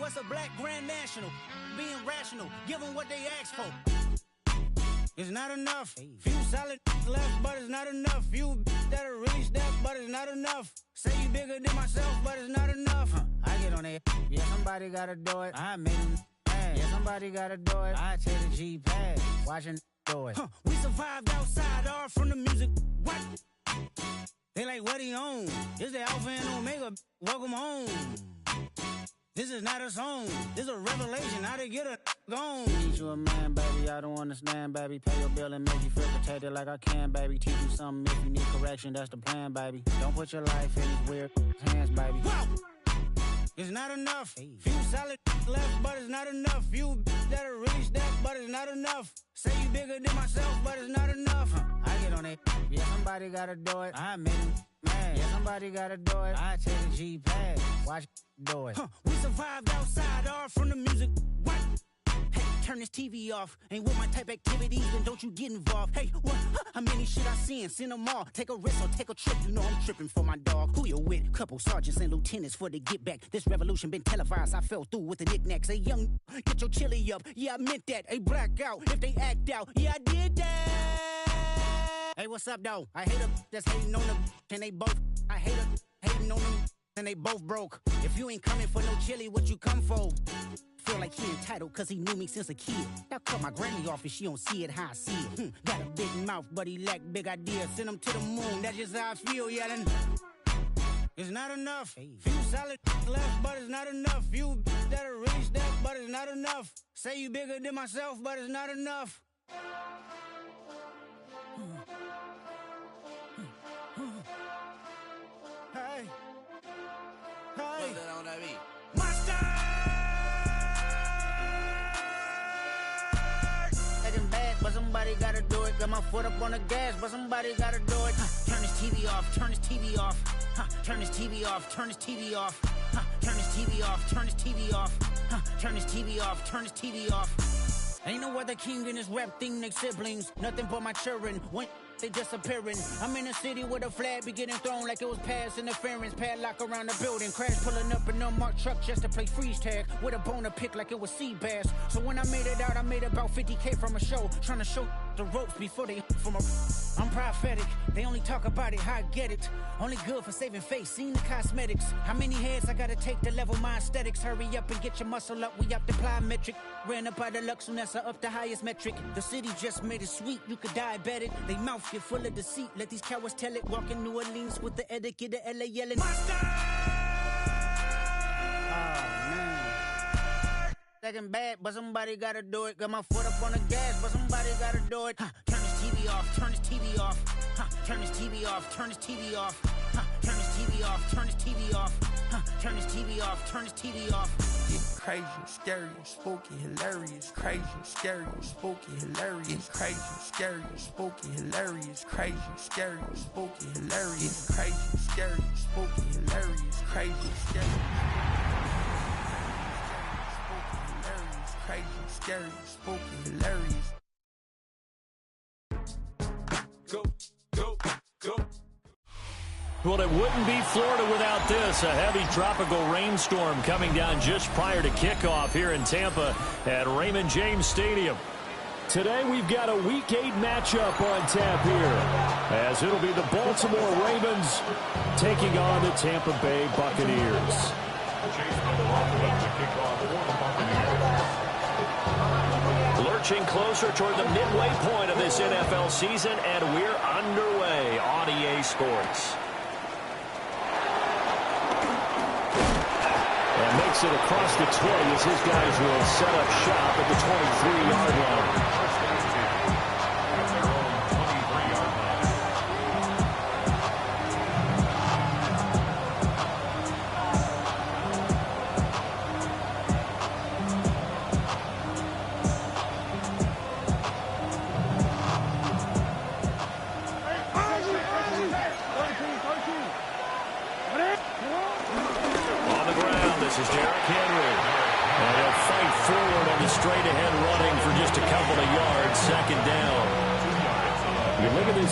what's a black grand national? Being rational, give them what they ask for. It's not enough. Few solid left, but it's not enough. Few that'll really step, but it's not enough. Say you bigger than myself, but it's not enough. I get on it. Yeah, somebody gotta do it. I made him mad. Yeah, somebody gotta do it. I take the G-pad. Watching do it. We survived outside, all from the music. What? They like, what he on? This the Alpha and Omega. Welcome home. This is not a song. This is a revelation. How to get a gone. Teach you a man, baby. I don't understand, baby. Pay your bill and make you feel protected like I can, baby. Teach you something if you need correction. That's the plan, baby. Don't put your life in these weird hands, baby. Whoa! It's not enough. Few solid left, but it's not enough. Few that'll really step, but it's not enough. Say you bigger than myself, but it's not enough. I get on it. Yeah, somebody gotta do it. I made him mad. Yeah, somebody gotta do it. I take the G-pad. Watch do it. We survived outside, all from the music. What? Hey, turn this TV off. Ain't with my type activities, then don't you get involved. Hey, what? How many shit I seen? Send them all. Take a risk or take a trip. You know I'm tripping for my dog. Who you with? Couple sergeants and lieutenants for the get back. This revolution been televised. I fell through with the knickknacks. Hey, young, get your chili up. Yeah, I meant that. Hey, black out if they act out. Yeah, I did that. Hey, what's up, though? I hate them that's hating on them. And they both. I hate them hating on them. And they both broke. If you ain't coming for no chili, what you come for? Feel like he entitled cause he knew me since a kid. I cut my granny off and she don't see it how I see it. Got a big mouth, but he lack big ideas. Send him to the moon, that's just how I feel, yelling. It's not enough. Few solid left, but it's not enough. Few that'll really step, but it's not enough. Say you bigger than myself, but it's not enough. Hey. Hey. Mustard! Taking bad, but somebody gotta do it. Got my foot up on the gas, but somebody gotta do it. Turn this TV off, turn this TV off. Turn this TV off, turn this TV off. Turn this TV off, turn this TV off. Turn this TV off, turn this TV off. Ain't no other king in this rap thing, they siblings. Nothing but my children. When they disappearing. I'm in a city with a flag be getting thrown like it was past interference. Padlock around the building. Crash pulling up an unmarked truck just to play freeze tag. With a bone to pick like it was sea bass. So when I made it out, I made about 50K from a show. Trying to show the ropes before they from a... I'm prophetic. They only talk about it, how I get it. Only good for saving face, seen the cosmetics. How many heads I gotta take to level my aesthetics? Hurry up and get your muscle up, we up the plyometric. Ran up out of luck, soon as I up the highest metric. The city just made it sweet, you could diabetic. They mouth get full of deceit, let these cowards tell it. Walk in New Orleans with the etiquette of LA yelling. Second bad, but somebody gotta do it. Got my foot up on the gas, but somebody gotta do it. Turn this TV off, turn this TV off. Turn this TV off, turn this TV off. Turn this TV off, turn this TV off. Turn this TV off, turn this TV off. It's crazy, scary, spooky, hilarious. Crazy, scary, spooky, hilarious. Crazy, scary, spooky, hilarious. Crazy, scary, spooky, hilarious. Crazy, scary, spooky, hilarious. Crazy, scary. Crazy, scary, spooky, hilarious. Go, go, go. Well, it wouldn't be Florida without this. A heavy tropical rainstorm coming down just prior to kickoff here in Tampa at Raymond James Stadium. Today we've got a Week 8 matchup on tap here, as it'll be the Baltimore Ravens taking on the Tampa Bay Buccaneers. Lurching closer toward the midway point of this NFL season, and we're underway on EA Sports. And makes it across the 20 as his guys will set up shop at the 23-yard line.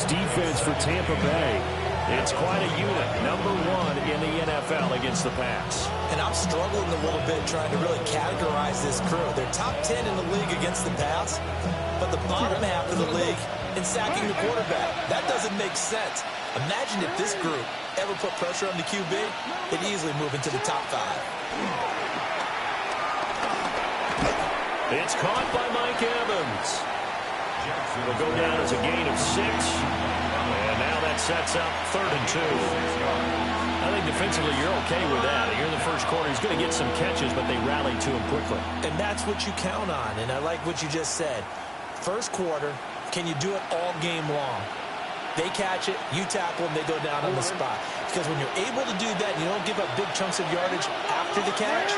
Defense for Tampa Bay. It's quite a unit, number 1 in the NFL against the pass. And I'm struggling a little bit trying to really categorize this crew. They're top 10 in the league against the pass, but the bottom half of the league in sacking the quarterback. That doesn't make sense. Imagine if this group ever put pressure on the QB, they'd easily move into the top 5. It's caught by Mike Evans. It'll go down as a gain of 6. And now that sets up 3rd and 2. I think defensively you're okay with that. Here in the first quarter, he's going to get some catches, but they rallied to him quickly. And that's what you count on, and I like what you just said. First quarter, can you do it all game long? They catch it, you tackle them, they go down on the spot. Because when you're able to do that, and you don't give up big chunks of yardage after the catch,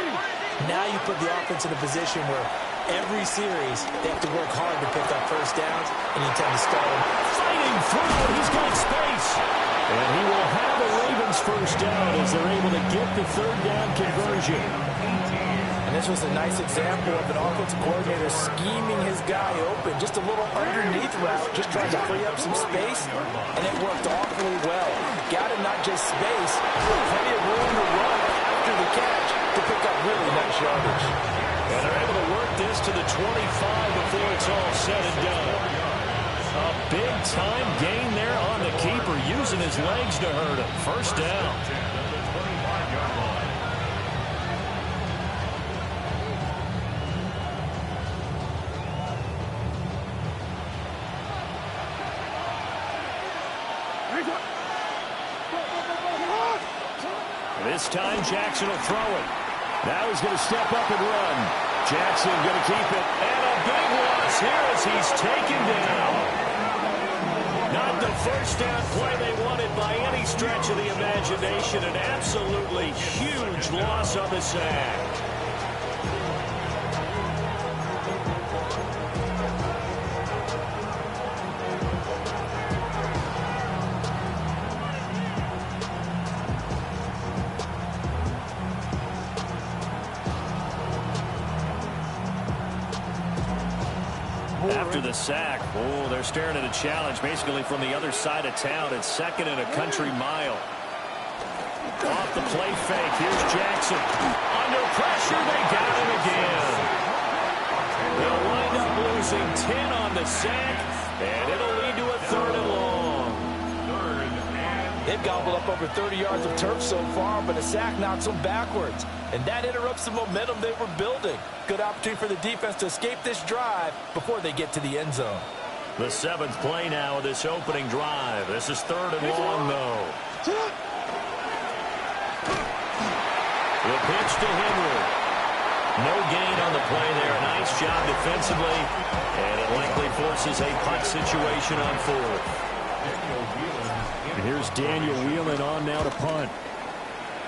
now you put the offense in a position where every series they have to work hard to pick up first downs, and you tend to stall them. Fighting through, he's got space. And he will have the Ravens first down as they're able to get the 3rd down conversion. And this was a nice example of an offensive coordinator scheming his guy open, just a little underneath route, just trying to free up some space, and it worked awfully well. Got him not just space, but plenty of room to run after the catch to pick up really nice yardage. And they're able to work this to the 25 before it's all said and done. A big-time gain there on the keeper, using his legs to hurt him. First down. This time Jackson will throw it. Now he's going to step up and run. Jackson going to keep it. And a big loss here as he's taken down. Not the first down play they wanted by any stretch of the imagination. An absolutely huge loss on the sack. After the sack, they're staring at a challenge basically from the other side of town. It's 2nd and a country mile. Off the play fake, here's Jackson. Under pressure, they got him again. They'll wind up losing 10 on the sack, and it'll lead to a 3rd and long. They've gobbled up over 30 yards of turf so far, but a sack knocks them backwards. And that interrupts the momentum they were building. Good opportunity for the defense to escape this drive before they get to the end zone. The 7th play now of this opening drive. This is 3rd and long, though. The pitch to Henry. No gain on the play there. Nice job defensively. And it likely forces a punt situation on 4th. And here's Daniel Whelan on now to punt.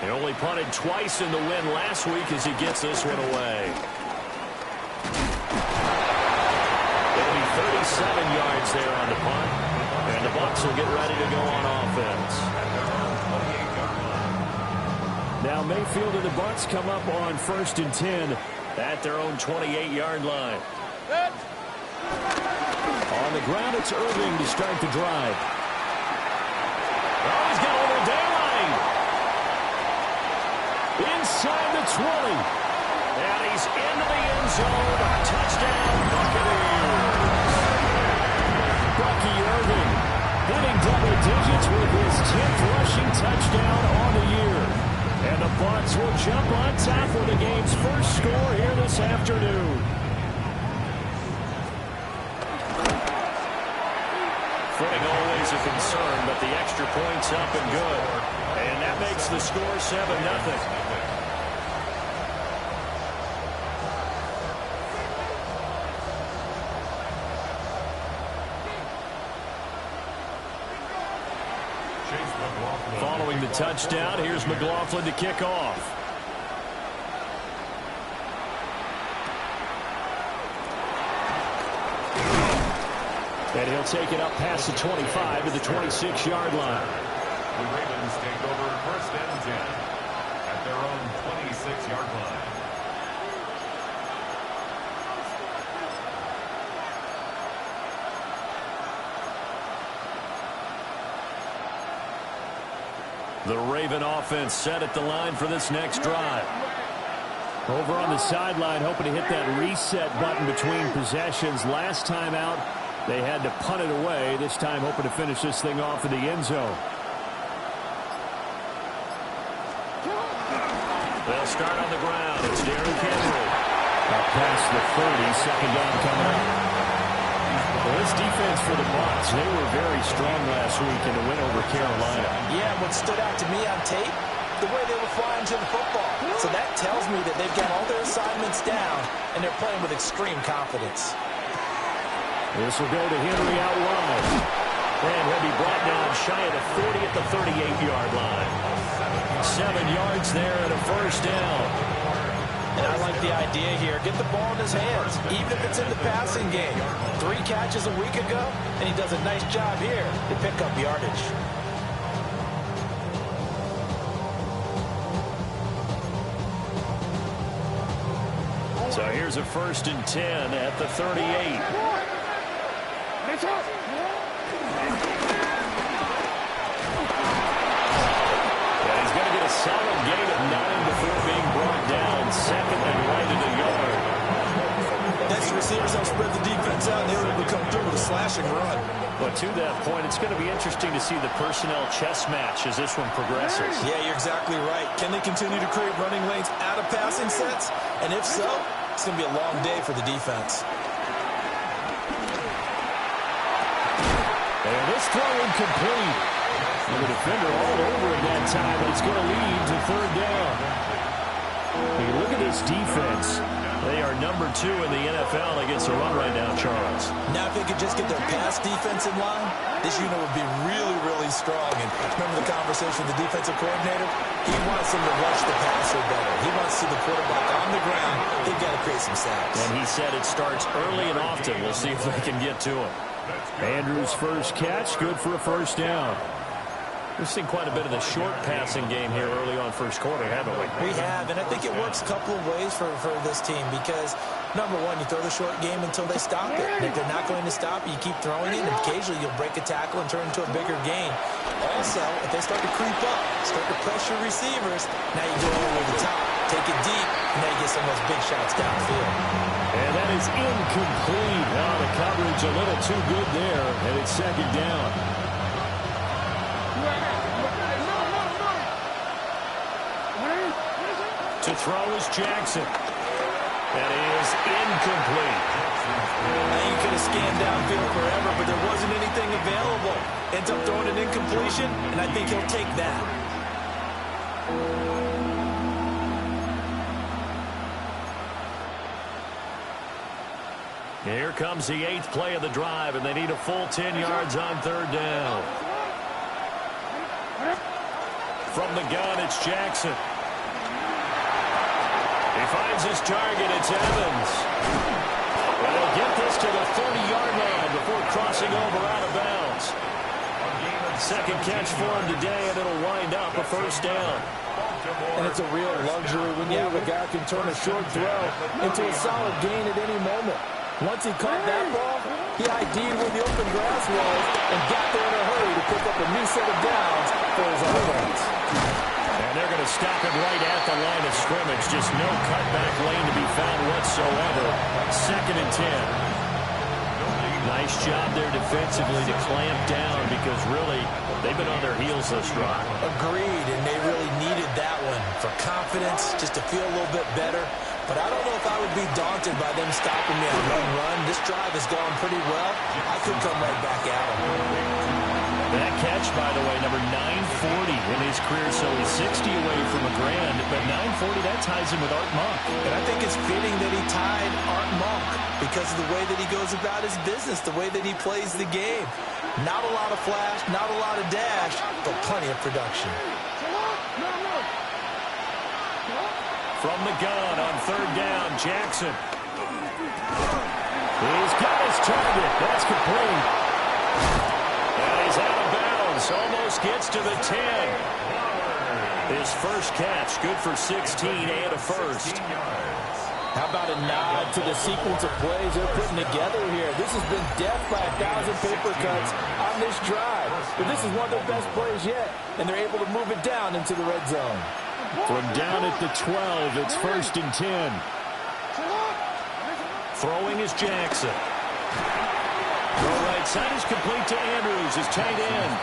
He only punted twice in the win last week as he gets this one away. It'll be 37 yards there on the punt. And the Bucs will get ready to go on offense. Now Mayfield and the Bucs come up on 1st and 10 at their own 28-yard line. On the ground, it's Irving to start the drive. Oh, he's got a little daylight. Inside the 20. And he's into the end zone. Touchdown, Buccaneers. Bucky Irving hitting double digits with his 10th rushing touchdown on the year. And the Bucs will jump on top for the game's first score here this afternoon. Footing always a concern, but the extra point's up and good. And that makes the score 7-0. Following the touchdown, here's McLaughlin to kick off. And he'll take it up past the 25 to the 26-yard line. The Ravens take over 1st and 10 at their own 26-yard line. The Raven offense set at the line for this next drive. Over on the sideline, hoping to hit that reset button between possessions. Last time out, they had to punt it away. This time, hoping to finish this thing off in the end zone. They'll start on the ground. It's Derrick Henry. Up past the 30, second down coming up. Well, this defense for the Bucs, they were very strong last week in the win over Carolina. Yeah, what stood out to me on tape, the way they were flying to the football. So that tells me that they've got all their assignments down, and they're playing with extreme confidence. This will go to Henry out wide. And he'll be brought down shy of the 40 at the 38-yard line. 7 yards there and a first down. And I like the idea here. Get the ball in his hands, even if it's in the passing game. 3 catches a week ago, and he does a nice job here to pick up yardage. So here's a 1st and 10 at the 38. He's going to get a solid gain of 9 before being brought down. Second and right at a yard. Next receivers help spread the defense out, and they were able to come through with a slashing run. But to that point, it's going to be interesting to see the personnel chess match as this one progresses. Yeah, you're exactly right. Can they continue to create running lanes out of passing sets? And if so, it's going to be a long day for the defense. And this throw incomplete. And the defender all over it that time, but it's going to lead to 3rd down. Hey, look at this defense. They are number 2 in the NFL against the run right now, Charles. Now, if they could just get their pass defense in line, this unit would be really, really strong. And remember the conversation with the defensive coordinator? He wants them to rush the passer better. He wants to see the quarterback on the ground. They've got to create some sacks. And he said it starts early and often. We'll see if they can get to him. Andrews' first catch, good for a first down. We've seen quite a bit of the short passing game here early on first quarter, haven't we? We have, and I think it works a couple of ways for this team because, number one, you throw the short game until they stop it. And if they're not going to stop it, you keep throwing it, and occasionally you'll break a tackle and turn into a bigger gain. Also, if they start to creep up, start to pressure receivers, now you go over the top, take it deep, and now you get some of those big shots downfield. And that is incomplete. Oh, the coverage a little too good there, and it's second down. To throw is Jackson. That is incomplete. Now you could have scanned downfield forever, but there wasn't anything available. Ends up throwing an incompletion, and I think he'll take that. Here comes the 8th play of the drive, and they need a full 10 yards on 3rd down. From the gun, it's Jackson. He finds his target. It's Evans. And they'll get this to the 30-yard line before crossing over out of bounds. Second catch for him today, and it'll wind up a first down. And it's a real luxury when you have a guy who can turn a short throw into a solid gain at any moment. Once he caught that ball, he ID'd where the open grass was and got there in a hurry to pick up a new set of downs for his offense. And they're going to stop him right at the line of scrimmage. Just no cutback lane to be found whatsoever. 2nd and 10. Nice job there defensively to clamp down because really they've been on their heels this drive. Agreed, and they really needed that one for confidence, just to feel a little bit better. But I don't know if I would be daunted by them stopping me on run. This drive is going pretty well. I could come right back at them. That catch, by the way, number 940 in his career, so he's 60 away from a grand, but 940, that ties him with Art Monk. And I think it's fitting that he tied Art Monk because of the way that he goes about his business, the way that he plays the game. Not a lot of flash, not a lot of dash, but plenty of production. From the gun on 3rd down, Jackson. He's got his target. That's complete. And he's out of bounds. Almost gets to the 10. His first catch, good for 16 and a first. How about a nod to the sequence of plays they're putting together here? This has been death by 1,000 paper cuts on this drive. But this is one of their best plays yet, and they're able to move it down into the red zone. From down at the 12, it's 1st and 10. Throwing is Jackson. Throw right side is complete to Andrews, his tight end.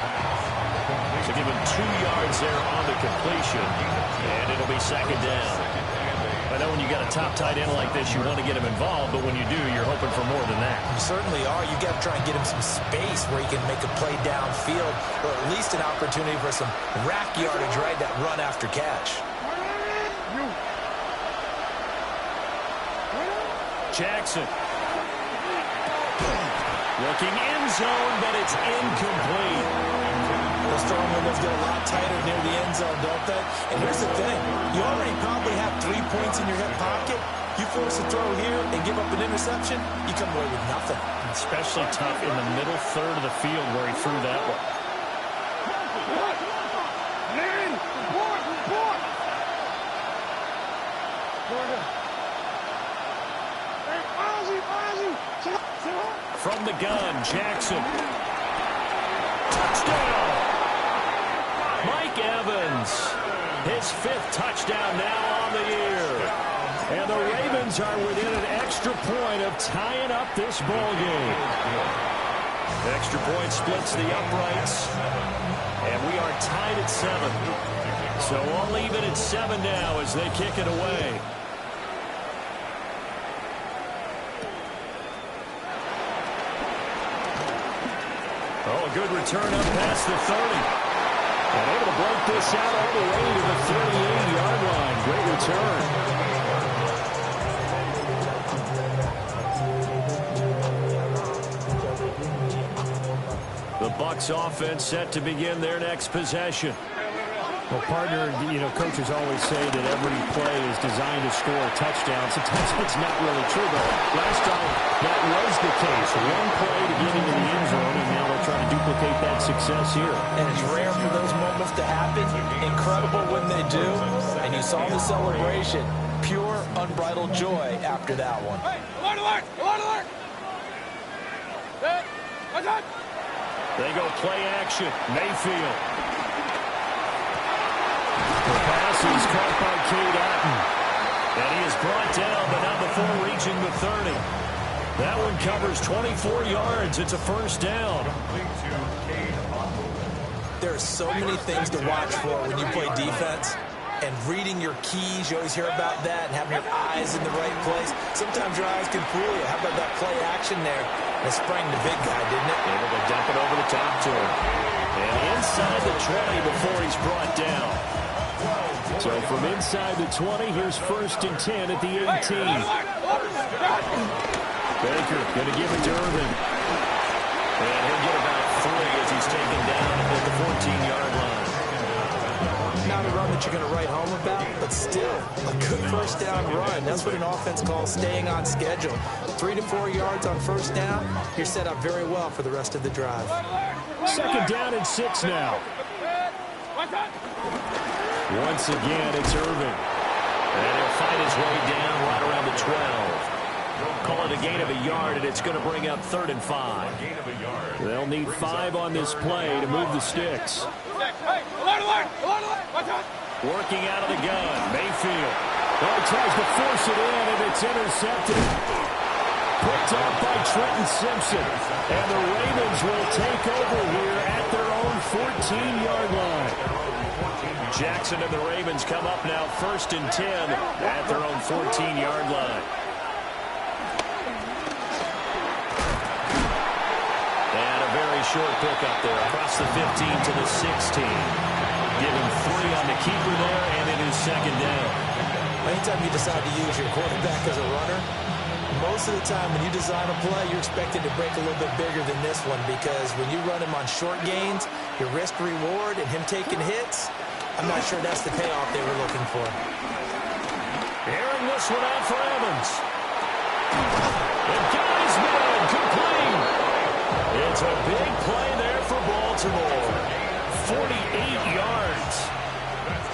So give him 2 yards there on the completion, and it'll be 2nd down. I know when you got a top tight end like this, you want to get him involved, but when you do, you're hoping for more than that. You certainly are. You got to try and get him some space where he can make a play downfield, or at least an opportunity for some rack yardage, right? That run after catch. Jackson. Looking end zone, but it's incomplete. Those throwing windows get a lot tighter near the end zone, don't they? And here's the thing. You already probably have 3 points in your hip pocket. You force a throw here and give up an interception, you come away with nothing. Especially tough in the middle third of the field where he threw that one. From the gun, Jackson. Touchdown! Mike Evans, his 5th touchdown now on the year. And the Ravens are within an extra point of tying up this ball game. Extra point splits the uprights, and we are tied at 7. So all even at 7 now as they kick it away. Oh, a good return up past the 30. And able to break this out all the way to the 38-yard line. Great return. The Bucs offense set to begin their next possession. Well, partner, coaches always say that every play is designed to score a touchdown. Sometimes it's not really true, but last time that was the case. One play to get into the end zone, and now they're trying to duplicate that success here. And it's rare for those moments to happen. Incredible when they do. And you saw the celebration. Pure, unbridled joy after that one. Hey, alert, alert! Alert, alert! They go play action. Mayfield. The pass is caught by Cade Otton. And he is brought down, but not before reaching the 30. That one covers 24 yards. It's a 1st down. There are so many things to watch for when you play defense. And reading your keys, you always hear about that, and having your eyes in the right place. Sometimes your eyes can fool you. How about that play action there? It sprang the big guy, didn't it? Able to dump it over the top to him. And inside the 20 before he's brought down. So from inside the 20, here's 1st and 10 at the 18. Baker going to give it to Irvin. And he'll get about 3 as he's taken down at the 14-yard line. Not a run that you're going to write home about, but still a good 1st down run. That's what an offense calls staying on schedule. 3 to 4 yards on 1st down, you're set up very well for the rest of the drive. 2nd down and 6 now. Once again, it's Irvin. And he'll find his way down right around the 12. Call it a gain of a yard, and it's going to bring up 3rd and 5. They'll need 5 on this play to move the sticks. Working out of the gun, Mayfield. Oh, he tries to force it in, and it's intercepted. Picked up by Trenton Simpson. And the Ravens will take over here at their own 14-yard line. Jackson and the Ravens come up now 1st and 10 at their own 14-yard line. And a very short pickup there across the 15 to the 16. Give him 3 on the keeper there, and it is 2nd down. Anytime you decide to use your quarterback as a runner, most of the time when you design a play, you're expected to break a little bit bigger than this one, because when you run him on short gains, your risk-reward and him taking hits, I'm not sure that's the payoff they were looking for. Airing this one out for Evans. And guys, man, complete. It's a big play there for Baltimore. 48 yards.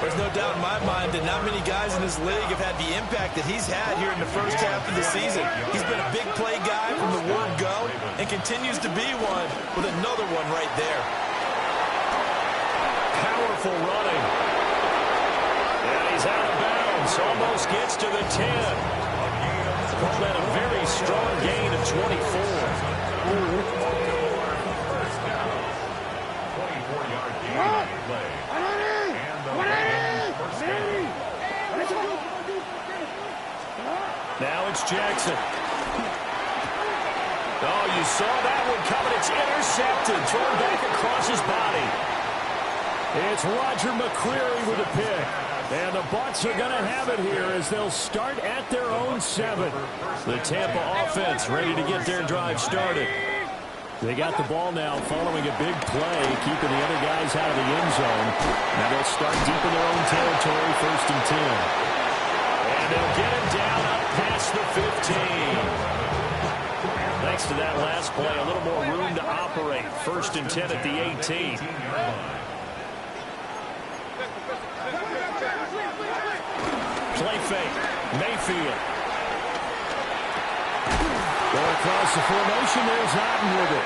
There's no doubt in my mind that not many guys in this league have had the impact that he's had here in the first half of the season. He's been a big play guy from the word go and continues to be one with another one right there. Powerful running. And he's out of bounds. Almost gets to the 10. Call that a very strong gain of 24. 24-yard gain on the play. Now it's Jackson. Oh, you saw that one coming. It's intercepted. Thrown back across his body. It's Roger McCreary with a pick. And the Bucs are going to have it here as they'll start at their own 7. The Tampa offense ready to get their drive started. They got the ball now following a big play, keeping the other guys out of the end zone. Now they'll start deep in their own territory, 1st and 10. And they'll get him down up past the 15. Thanks to that last play, a little more room to operate. 1st and 10 at the 18. Play fake. Mayfield. Going across the formation, there's Otten with it.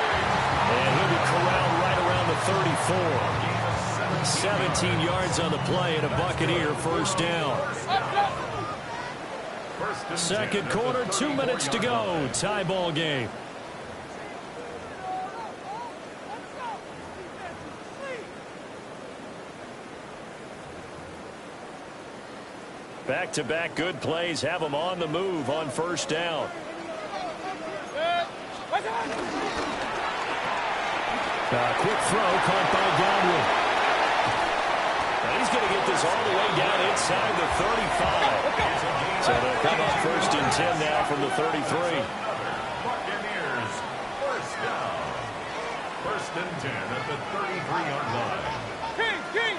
And he'll be corralled right around the 34. 17 yards on the play and a Buccaneer 1st down. Second quarter, 2 minutes to go. Tie ball game. Back-to-back good plays have them on the move on 1st down. Quick throw caught by Godwin. And he's going to get this all the way down inside the 35. So they'll come up 1st and 10 now from the 33. Buccaneers, 1st down. 1st and 10 at the 33-yard line. King!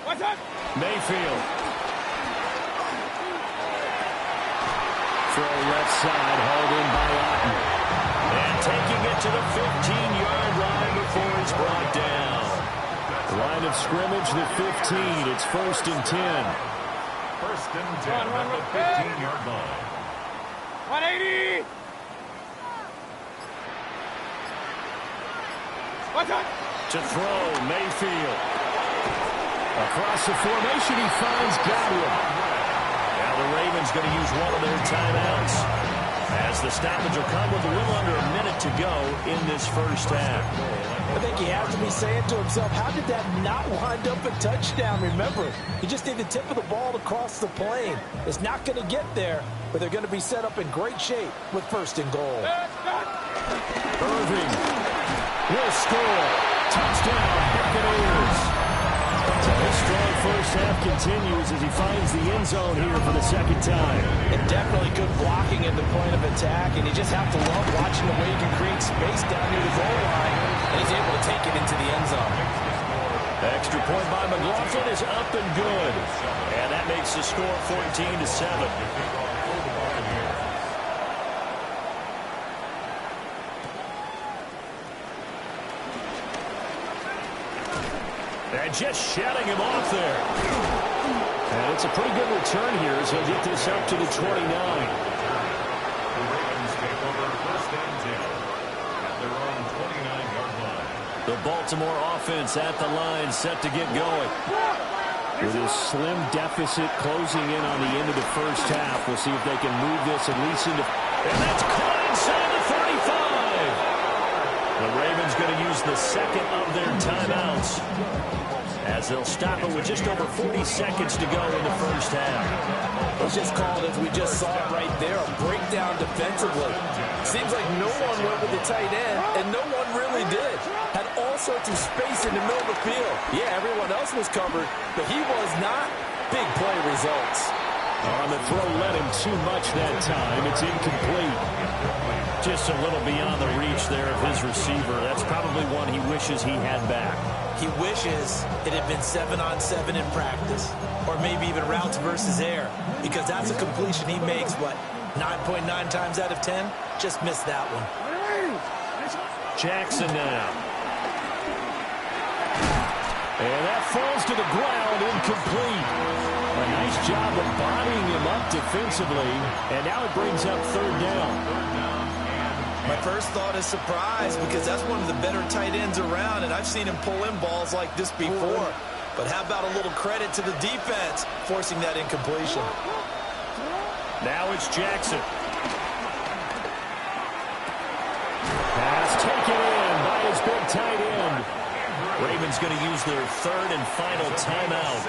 What's up? Mayfield. Throw left side, hauled in by Otten. And taking it to the 15-yard line before he's brought down. Line of scrimmage, the 15. It's 1st and 10. 1st and 10 at the 15-yard line. 180! What's up? To throw, Mayfield. Across the formation, he finds Godwin. Now the Ravens going to use one of their timeouts as the stoppage will come with a little under a minute to go in this 1st half. I think he has to be saying to himself, how did that not wind up a touchdown? Remember, he just did the tip of the ball to cross the plane. It's not going to get there, but they're going to be set up in great shape with 1st and goal. Irving will score. Touchdown, Buccaneers. So his strong 1st half continues as he finds the end zone here for the 2nd time. And definitely good blocking at the point of attack, and you just have to love watching the way he can create space down near the goal line, and he's able to take it into the end zone. Extra point by McLaughlin is up and good. And that makes the score 14-7. And just shutting him off there. And it's a pretty good return here as he'll get this up to the 29. The Ravens take over 1st and 10 at their own 29-yard line. The Baltimore offense at the line, set to get going. With his slim deficit closing in on the end of the 1st half, we'll see if they can move this at least into... And that's caught inside the 35. The Ravens going to use the 2nd of their timeouts as they'll stop it with just over 40 seconds to go in the 1st half. It's just called, as we just saw it right there, a breakdown defensively. Seems like no one went with the tight end, and no one really did. Had all sorts of space in the middle of the field. Yeah, everyone else was covered, but he was not. Big play results. On the throw led him too much that time. It's incomplete. Just a little beyond the reach there of his receiver. That's probably one he wishes he had back. He wishes it had been 7-on-7 in practice, or maybe even routes versus air, because that's a completion he makes, what, 9.9 times out of 10? Just missed that one. Jackson now. And that falls to the ground, incomplete. A nice job of bodying him up defensively, and now it brings up third down. My first thought is surprise, because that's one of the better tight ends around, and I've seen him pull in balls like this before. But how about a little credit to the defense forcing that incompletion? Now it's Jackson. Pass taken in by his big tight end. Ravens going to use their third and final timeout,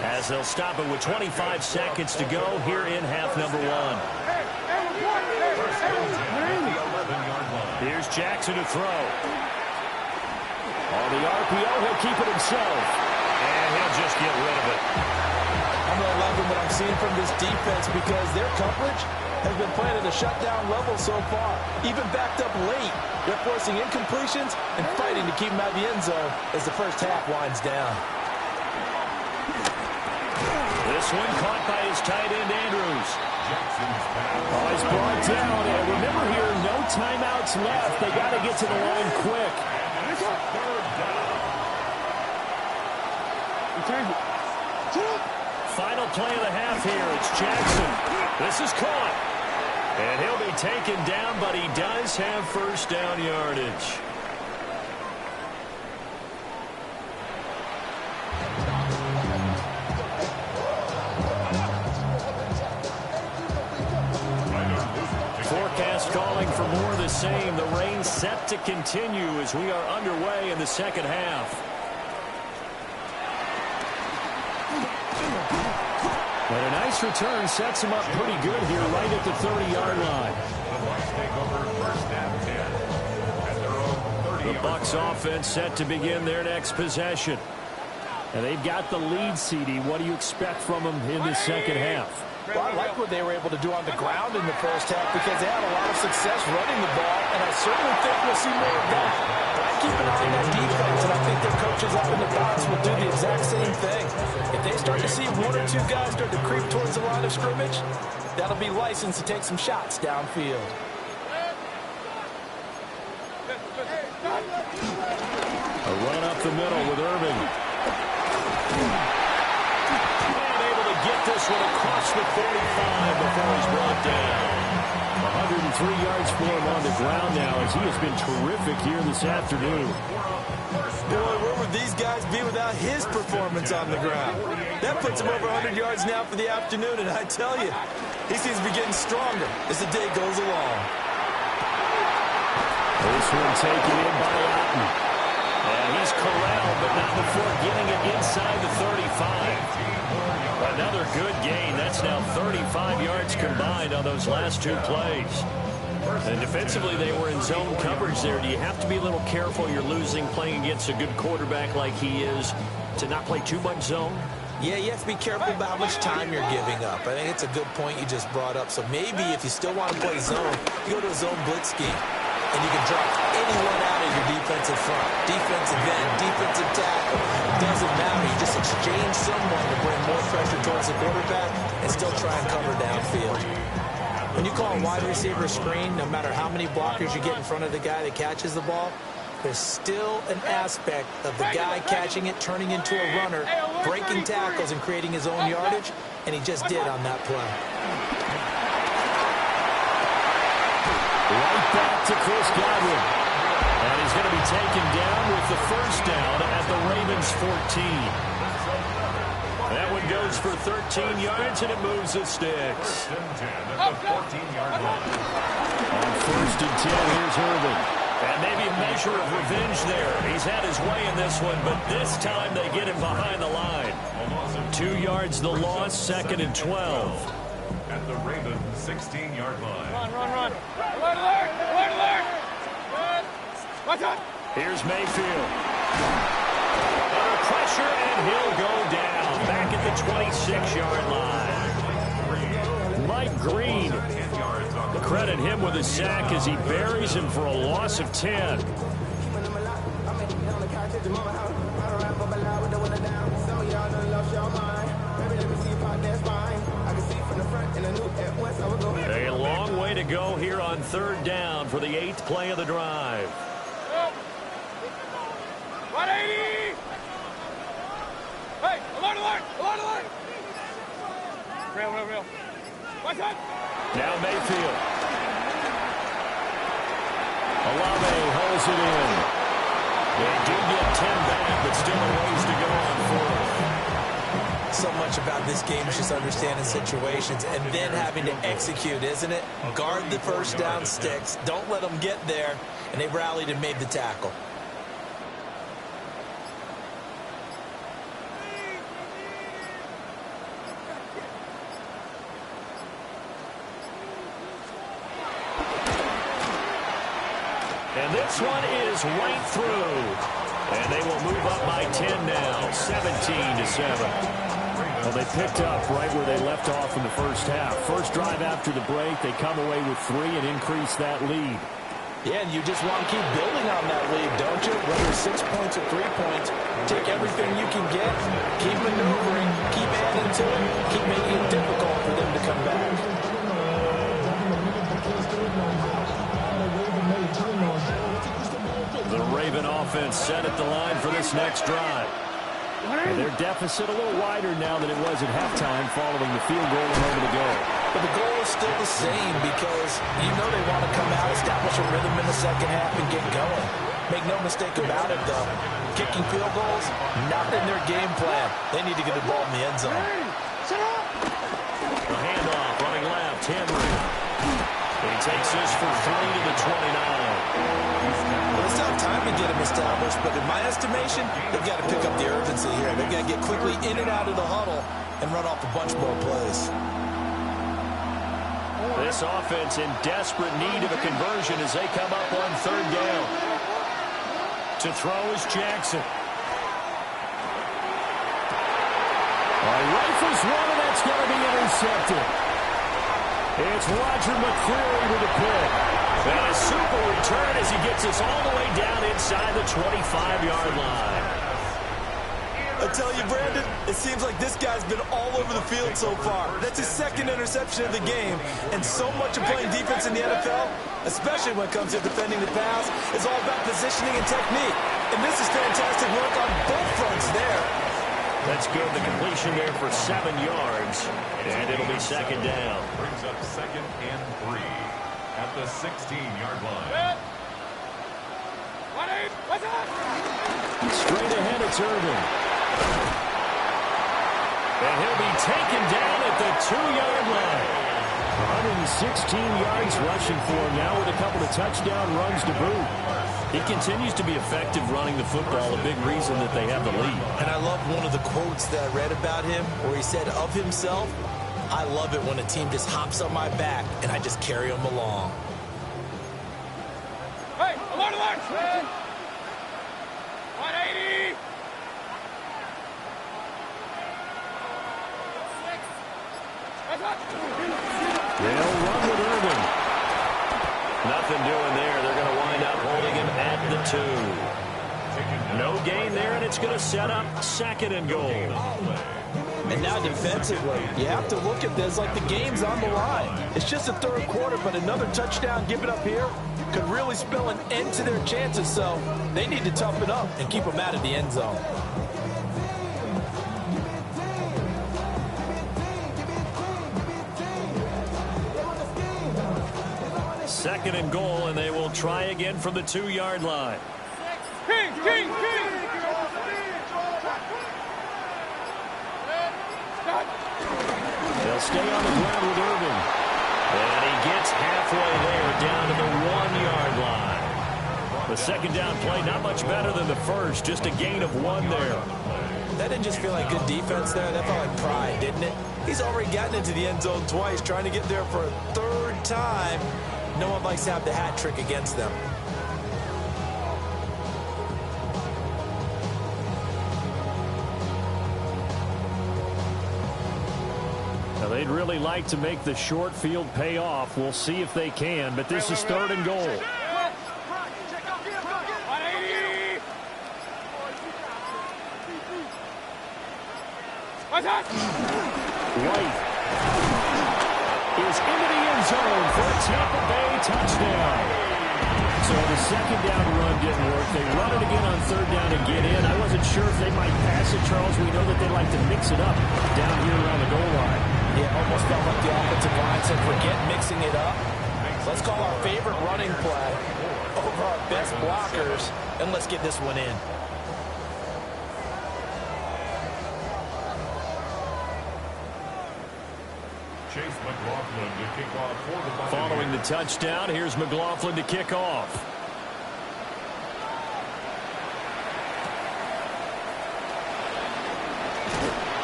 as they'll stop it with 25 seconds to go here in half number one. Here's Jackson to throw. On the RPO, he'll keep it himself. And he'll just get rid of it. I'm not liking what I'm seeing from this defense, because their coverage has been playing at a shutdown level so far. Even backed up late, they're forcing incompletions and fighting to keep them out of the end zone as the first half winds down. This one caught by his tight end, Andrews. Oh, he's brought down. And remember here, no timeouts left. They got to get to the line quick. Final play of the half here. It's Jackson. This is caught. And he'll be taken down, but he does have first down yardage. Forecast calling for more of the same. The rain set to continue as we are underway in the second half. But a nice return sets him up pretty good here right at the 30-yard line. The Bucs offense set to begin their next possession. And they've got the lead, CD. What do you expect from them in the second half? Well, I like what they were able to do on the ground in the first half, because they had a lot of success running the ball, and I certainly think we'll see more of that. But I keep an eye on that defense, and I think their coaches up in the box will do the exact same thing. If they start to see one or two guys start to creep towards the line of scrimmage, that'll be licensed to take some shots downfield. A run up the middle with Irving. Get this one across the 45 before he's brought down. 103 yards for him on the ground now, as he has been terrific here this afternoon. Boy, where would these guys be without his performance on the ground? That puts him over 100 yards now for the afternoon, and I tell you, he seems to be getting stronger as the day goes along. This one taken in by Otten. And he's corralled, but not before getting it inside the 35. Another good gain. That's now 35 yards combined on those last two plays. And defensively, they were in zone coverage there. Do you have to be a little careful? You're losing playing against a good quarterback like he is to not play too much zone? Yeah, you have to be careful about how much time you're giving up. I think it's a good point you just brought up. So maybe if you still want to play zone, you go to a zone blitz scheme. And you can drop anyone out of your defensive front. Defensive end, defensive tackle. Doesn't matter. You just exchange someone to bring more pressure towards the quarterback and still try and cover downfield. When you call a wide receiver screen, no matter how many blockers you get in front of the guy that catches the ball, there's still an aspect of the guy catching it, turning into a runner, breaking tackles and creating his own yardage, and he just did on that play. Right back to Chris Godwin. And he's going to be taken down with the first down at the Ravens 14. That one goes for 13 yards, and it moves the sticks. On first and 10, here's Irving. And maybe a measure of revenge there. He's had his way in this one, but this time they get him behind the line. 2 yards the loss, second and 12. At the Ravens 16-yard line. Run. Alert, alert. Watch out. Here's Mayfield. Under pressure, and he'll go down. Back at the 26-yard line. Mike Green. Credit him with a sack as he buries him for a loss of 10. A long way to go here on third down for the 8th play of the drive. 180! Hey, alert, alert, alert, alert. Real. Watch out. Now Mayfield. Olave holds it in. They do get 10 back, but still a ways to go on fourth. So much about this game is just understanding situations and then having to execute, isn't it? Guard the first down sticks. Don't let them get there. And they rallied and made the tackle. And this one is right through. And they will move up by 10 now, 17-7. Well, they picked up right where they left off in the first half. First drive after the break, they come away with 3 and increase that lead. Yeah, and you just want to keep building on that lead, don't you? Whether it's 6 points or 3 points, take everything you can get, keep maneuvering, keep adding to it, keep making it difficult for them to come back. The Raven offense set at the line for this next drive. And their deficit a little wider now than it was at halftime following the field goal a moment ago. But the goal is still the same because you know they want to come out, establish a rhythm in the second half, and get going. Make no mistake about it, though. Kicking field goals, not in their game plan. They need to get the ball in the end zone. The handoff, running left, Henry. He takes this for 3 to the 29. Well, it's not time to get him established, but in my estimation, they've got to pick up the urgency here. They've got to get quickly in and out of the huddle and run off a bunch more plays. This offense in desperate need of a conversion as they come up on third down. To throw is Jackson. Rifles one, and that's going to be intercepted. It's Roger McCreary with a pick. And a super return as he gets us all the way down inside the 25-yard line. I tell you, Brandon, it seems like this guy's been all over the field so far. That's his second interception of the game. And so much of playing defense in the NFL, especially when it comes to defending the pass, is all about positioning and technique. And this is fantastic work on both fronts there. That's good. The completion there for 7 yards. And it'll be second down. Brings up 2nd and 3 at the 16-yard line. Straight ahead, it's Irvin. And he'll be taken down at the 2-yard line. 116 yards rushing for him now with a couple of touchdown runs to boot. He continues to be effective running the football, a big reason that they have the lead. And I love one of the quotes that I read about him where he said of himself, I love it when a team just hops on my back and I just carry them along. Hey, alert, alert! 180! They'll run with Irvin. Nothing doing there. They're going to wind up holding him at the 2. No gain there, and it's going to set up 2nd and goal. And now defensively, you have to look at this like the game's on the line. It's just the third quarter, but another touchdown given up here could really spell an end to their chances, so they need to toughen up and keep them out of the end zone. Second and goal, and they will try again from the 2-yard line. King! They'll stay on the ground with Irvin. And he gets halfway there down to the 1-yard line. The second down play, not much better than the first, just a gain of 1 there. That didn't just feel like good defense there. That felt like pride, didn't it? He's already gotten into the end zone twice, trying to get there for a 3rd time. No one likes to have the hat trick against them. Now, they'd really like to make the short field pay off. We'll see if they can, but this is 3rd and goal. White is into the end zone for a Tampa Bay touchdown. So the second down run didn't work. They run it again on third down to get in. I wasn't sure if they might pass it, Charles. We know that they like to mix it up down here around the goal line. Yeah, almost felt like the offensive line said, forget mixing it up. Let's call our favorite running play over our best blockers, and let's get this one in. Chase McLaughlin to kick off for the Buccaneers. Following the touchdown, here's McLaughlin to kick off.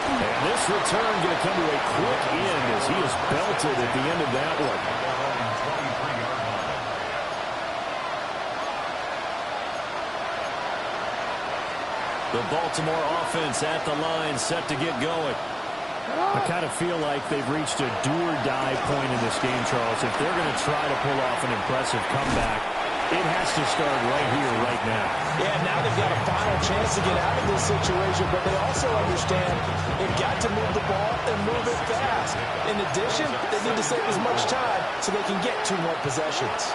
And this return going to come to a quick end as he is belted at the end of that one. The Baltimore offense at the line, set to get going. I kind of feel like they've reached a do-or-die point in this game, Charles. If they're going to try to pull off an impressive comeback, it has to start right here, right now. Yeah, now they've got a final chance to get out of this situation, but they also understand they've got to move the ball and move it fast. In addition, they need to save as much time so they can get 2 more possessions.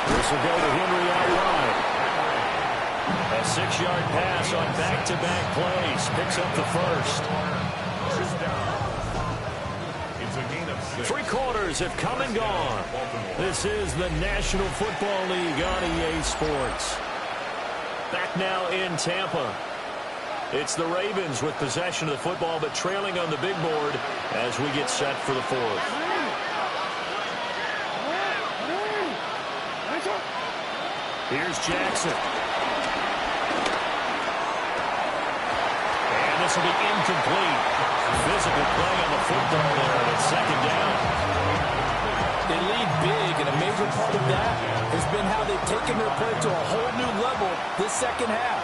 This will go to Henry out wide. A 6-yard pass on back-to-back plays. Picks up the first. It's a gain of 6. 3 quarters have come and gone. This is the National Football League on EA Sports. Back now in Tampa. It's the Ravens with possession of the football, but trailing on the big board as we get set for the 4th. Here's Jackson. And this will be incomplete. Physical play on the football there, and it's second down. They lead big, and a major part of that has been how they've taken their play to a whole new level this second half.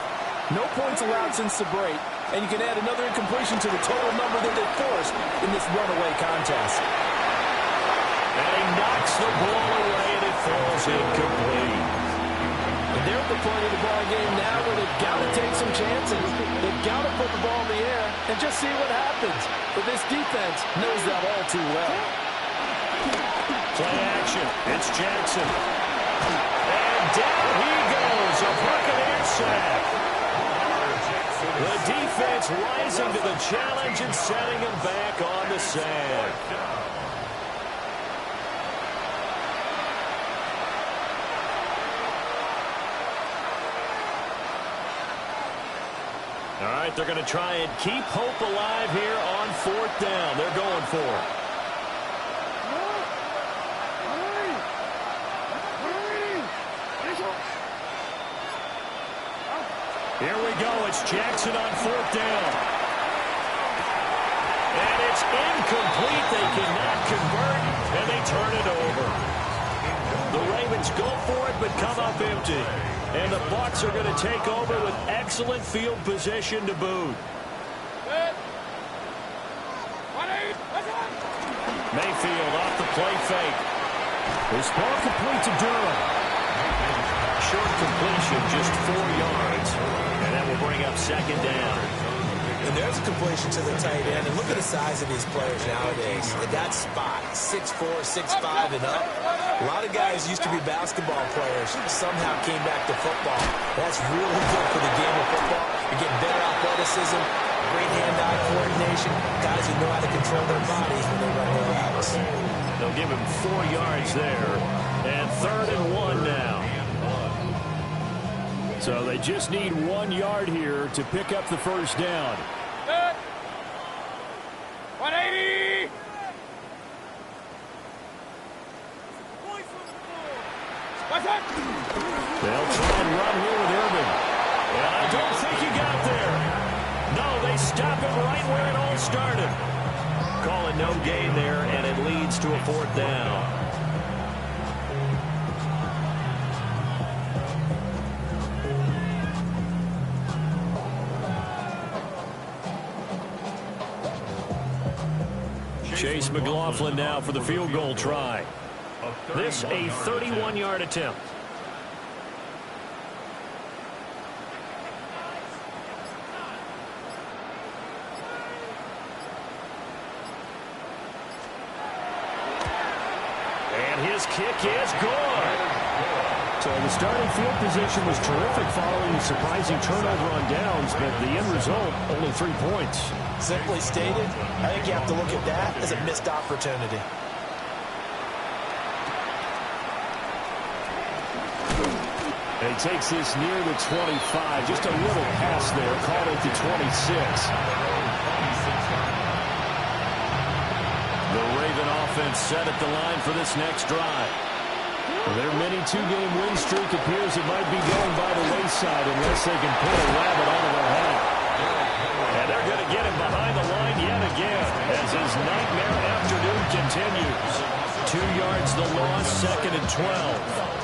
No points allowed since the break, and you can add another incompletion to the total number that they forced in this runaway contest. And he knocks the ball away, and it falls incomplete. And they're at the point of the ball game now where they've got to take some chances. They've got to put the ball in the air and just see what happens. But this defense knows that all too well. Play action. It's Jackson. And down he goes. A Buccaneer sack. The defense rising to the challenge and setting him back on the sack. All right, they're going to try and keep hope alive here on 4th down. They're going for it. Here we go. It's Jackson on 4th down. And it's incomplete. They cannot convert, and they turn it over. The Ravens go for it, but come up empty. And the Bucs are going to take over with excellent field position to boot. Mayfield off the play fake. This ball complete to Durham. Short completion, just 4 yards. And that will bring up second down. And there's a completion to the tight end. And look at the size of these players nowadays. At that spot, 6'4", 6'5", and up. A lot of guys used to be basketball players. Somehow came back to football. That's really good for the game of football. You're getting better athleticism, great hand-eye coordination. Guys who know how to control their bodies when they run their routes. They'll give him 4 yards there. And 3rd and 1 now. So they just need 1 yard here to pick up the first down. 180! They'll try and run here with Irvin. And I don't think he got there. No, they stop him right where it all started. Calling no gain there, and it leads to a 4th down. Chase McLaughlin now for the field goal try. This a 31-yard attempt. And his kick is good. So the starting field position was terrific following the surprising turnover on downs, but the end result, only 3 points. Simply stated, I think you have to look at that as a missed opportunity. And he takes this near the 25. Just a little pass there, called it the 26. The Raven offense set at the line for this next drive. Their mini 2-game win streak appears it might be going by the wayside unless they can pull a rabbit out of their hat. And they're going to get him behind the line yet again as his nightmare afternoon continues. 2 yards the loss, 2nd and 12.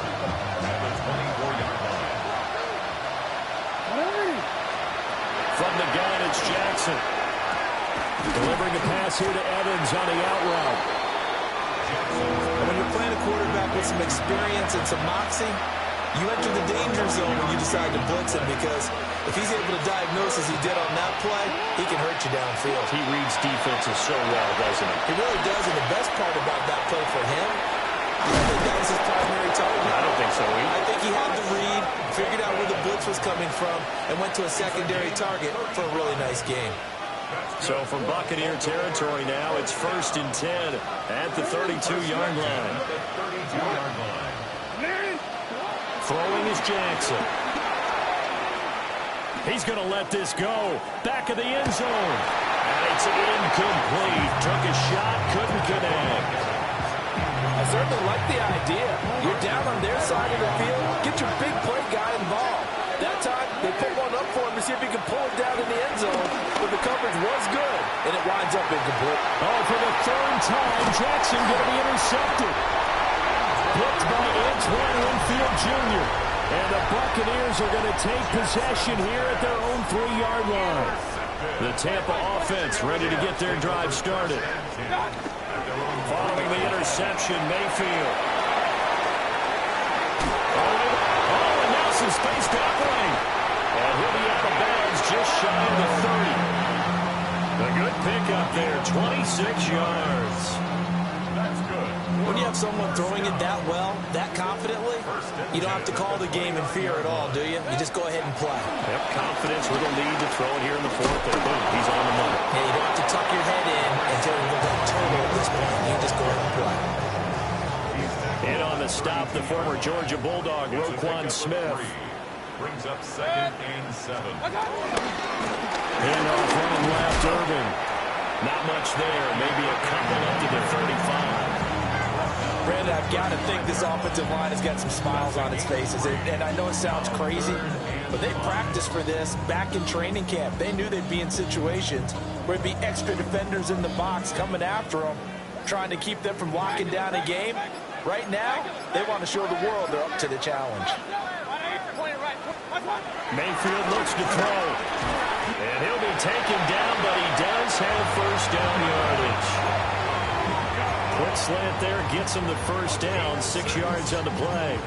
From the gun, it's Jackson. Delivering a pass here to Evans on the out route. And when you're playing a quarterback with some experience and some moxie, you enter the danger zone when you decide to blitz him, because if he's able to diagnose as he did on that play, he can hurt you downfield. He reads defenses so well, doesn't he? He really does, and the best part about that play for him, I don't think that was his primary target. I don't think so either. I think he had the read, figured out where the blitz was coming from, and went to a secondary target for a really nice game. So from Buccaneer territory now, it's 1st and 10 at the 32-yard line. Throwing is Jackson. He's going to let this go. Back of the end zone. And it's incomplete. Took a shot, couldn't connect. I certainly like the idea. You're down on their side of the field. Get your big play guy involved. That time, they put one up for him to see if he can pull it down in the end zone. But the coverage was good, and it winds up incomplete. Oh, for the 3rd time, Jackson going to be intercepted. Picked by Antoine Winfield Jr. And the Buccaneers are going to take possession here at their own 3-yard line. The Tampa offense ready to get their drive started. Following the interception, Mayfield. Oh, and now some space battling. And he'll be out of bounds just shy of the 30. A good pickup there, 26 yards. That's good. When you have someone throwing it that well, that confidently, you don't have to call the game in fear at all, do you? You just go ahead and play. Yep, confidence with a lead to throw it here in the 4th, and boom, he's on the money. Yeah, you don't have to tuck your head in until you look like turtle at this point. You just go ahead and play. In on the stop, the former Georgia Bulldog, Roquan Smith. Brings up 2nd and 7. Handoff running left, Irvin. Not much there, maybe a couple up to the 35. Brandon, I've got to think this offensive line has got some smiles on its faces. And I know it sounds crazy, but they practiced for this back in training camp. They knew they'd be in situations where there'd be extra defenders in the box coming after them, trying to keep them from locking down a game. Right now, they want to show the world they're up to the challenge. Mayfield looks to throw. And he'll be taken down, but he does have 1st down yardage. Quick slant there, gets him the 1st down, 6 yards on the play.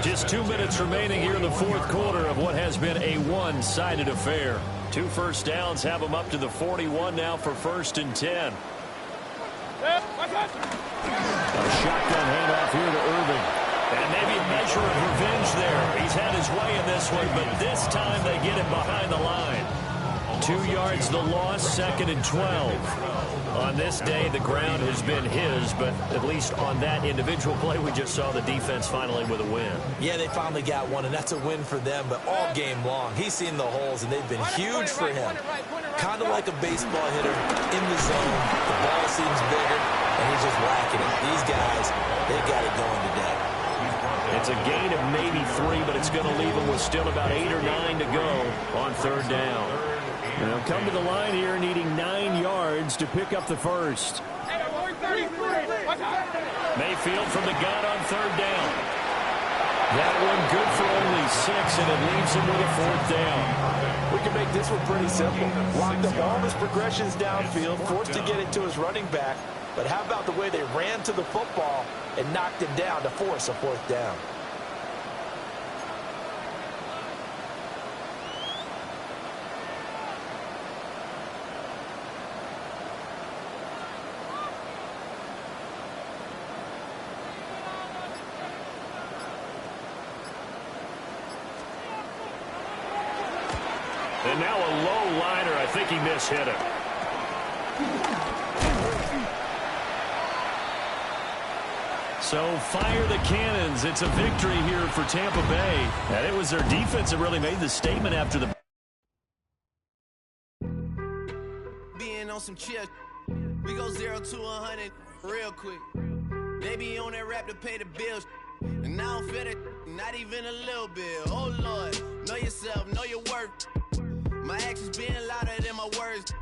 Just 2 minutes remaining here in the 4th quarter of what has been a one-sided affair. 2 first downs have them up to the 41 now for 1st and 10. A shotgun handoff here to Irving. And maybe a measure of revenge there. He's had his way in this one, but this time they get him behind the line. 2 yards the loss, 2nd and 12. On this day, the ground has been his, but at least on that individual play, we just saw the defense finally with a win. Yeah, they finally got one, and that's a win for them, but all game long, he's seen the holes, and they've been huge for him. Kind of like a baseball hitter in the zone. The ball seems bigger, and he's just whacking it. These guys, they got it going today. It's a gain of maybe 3, but it's going to leave them with still about 8 or 9 to go on 3rd down. And they'll come to the line here needing 9 yards to pick up the 1st. Mayfield from the gun on 3rd down. That one good for only 6, and it leaves him with a 4th down. We can make this one pretty simple. Locked up all his progressions downfield, forced to get it to his running back. But how about the way they ran to the football and knocked him down to force a 4th down? And now a low liner. I think he mishit it. So fire the cannons. It's a victory here for Tampa Bay. And it was their defense that really made the statement after the... Being on some chill. We go 0 to 100 real quick. They be on that rap to pay the bills. And I don't feel it, not even a little bit. Oh, Lord, know yourself, know your worth. My actions being louder than my words.